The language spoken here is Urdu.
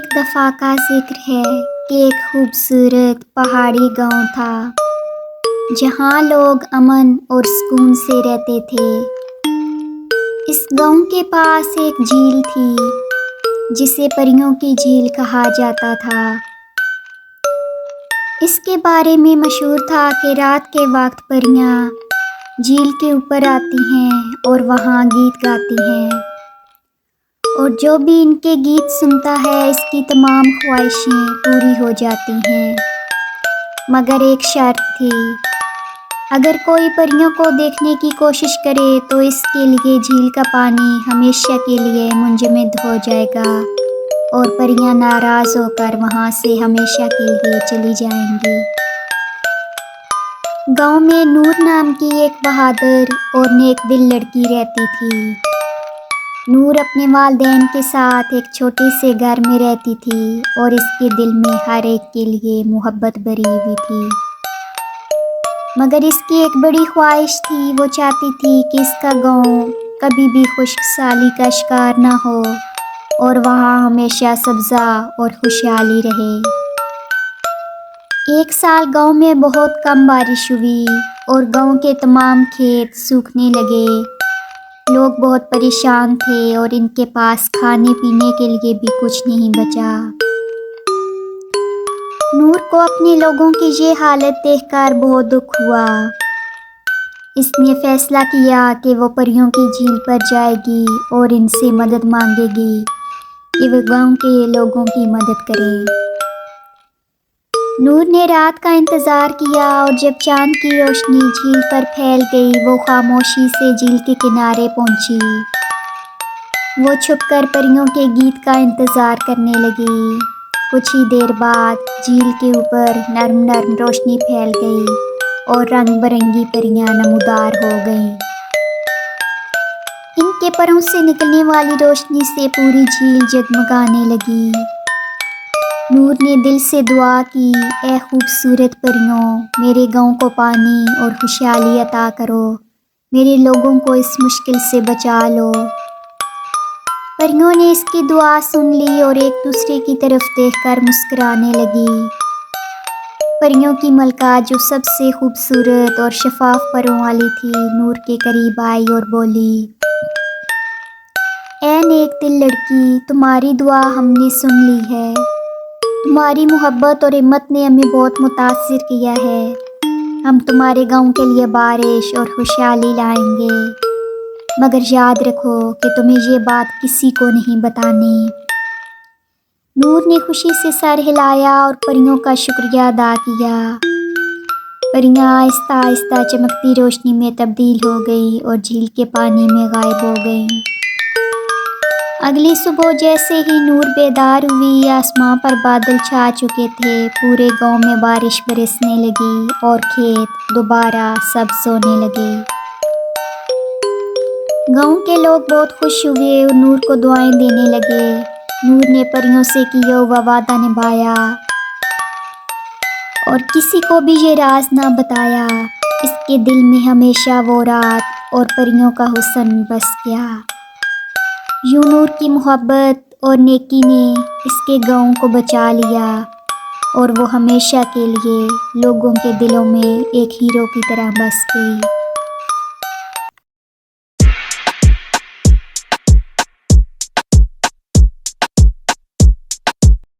ایک دفعہ کا ذکر ہے کہ ایک خوبصورت پہاڑی گاؤں تھا جہاں لوگ امن اور سکون سے رہتے تھے۔ اس گاؤں کے پاس ایک جھیل تھی جسے پریوں کی جھیل کہا جاتا تھا۔ اس کے بارے میں مشہور تھا کہ رات کے وقت پریاں جھیل کے اوپر آتی ہیں اور وہاں گیت گاتی ہیں، اور جو بھی ان کے گیت سنتا ہے اس کی تمام خواہشیں پوری ہو جاتی ہیں، مگر ایک شرط تھی۔ اگر کوئی پریوں کو دیکھنے کی کوشش کرے تو اس کے لیے جھیل کا پانی ہمیشہ کے لیے منجمد ہو جائے گا اور پریاں ناراض ہو کر وہاں سے ہمیشہ کے لیے چلی جائیں گی۔ گاؤں میں نور نام کی ایک بہادر اور نیک دل لڑکی رہتی تھی۔ نور اپنے والدین کے ساتھ ایک چھوٹے سے گھر میں رہتی تھی اور اس کے دل میں ہر ایک کے لیے محبت بھری ہوئی تھی، مگر اس کی ایک بڑی خواہش تھی۔ وہ چاہتی تھی کہ اس کا گاؤں کبھی بھی خشک سالی کا شکار نہ ہو اور وہاں ہمیشہ سبزہ اور خوشحالی رہے۔ ایک سال گاؤں میں بہت کم بارش ہوئی اور گاؤں کے تمام کھیت سوکھنے لگے۔ لوگ بہت پریشان تھے اور ان کے پاس کھانے پینے کے لیے بھی کچھ نہیں بچا۔ نور کو اپنے لوگوں کی یہ حالت دیکھ کر بہت دکھ ہوا۔ اس نے فیصلہ کیا کہ وہ پریوں کی جھیل پر جائے گی اور ان سے مدد مانگے گی کہ وہ گاؤں کے لوگوں کی مدد کرے۔ نور نے رات کا انتظار کیا اور جب چاند کی روشنی جھیل پر پھیل گئی وہ خاموشی سے جھیل کے کنارے پہنچی۔ وہ چھپ کر پریوں کے گیت کا انتظار کرنے لگی۔ کچھ ہی دیر بعد جھیل کے اوپر نرم نرم روشنی پھیل گئی اور رنگ برنگی پریاں نمودار ہو گئیں۔ ان کے پروں سے نکلنے والی روشنی سے پوری جھیل جگمگانے لگی۔ نور نے دل سے دعا کی، اے خوبصورت پریوں، میرے گاؤں کو پانی اور خوشحالی عطا کرو، میرے لوگوں کو اس مشکل سے بچا لو۔ پریوں نے اس کی دعا سن لی اور ایک دوسرے کی طرف دیکھ کر مسکرانے لگی۔ پریوں کی ملکہ جو سب سے خوبصورت اور شفاف پروں والی تھی نور کے قریب آئی اور بولی، اے نیک دل لڑکی، تمہاری دعا ہم نے سن لی ہے۔ تمہاری محبت اور ہمت نے ہمیں بہت متاثر کیا ہے۔ ہم تمہارے گاؤں کے لیے بارش اور خوشحالی لائیں گے، مگر یاد رکھو کہ تمہیں یہ بات کسی کو نہیں بتانی۔ نور نے خوشی سے سر ہلایا اور پریوں کا شکریہ ادا کیا۔ پریاں آہستہ آہستہ چمکتی روشنی میں تبدیل ہو گئی اور جھیل کے پانی میں غائب ہو گئیں۔ اگلی صبح جیسے ہی نور بیدار ہوئی آسمان پر بادل چھا چکے تھے، پورے گاؤں میں بارش برسنے لگی اور کھیت دوبارہ سبز ہونے لگے۔ گاؤں کے لوگ بہت خوش ہوئے اور نور کو دعائیں دینے لگے۔ نور نے پریوں سے کیا ہوا وعدہ نبھایا اور کسی کو بھی یہ راز نہ بتایا۔ اس کے دل میں ہمیشہ وہ رات اور پریوں کا حسن بس گیا۔ یوں نور کی محبت اور نیکی نے اس کے گاؤں کو بچا لیا اور وہ ہمیشہ کے لیے لوگوں کے دلوں میں ایک ہیرو کی طرح بس گئی۔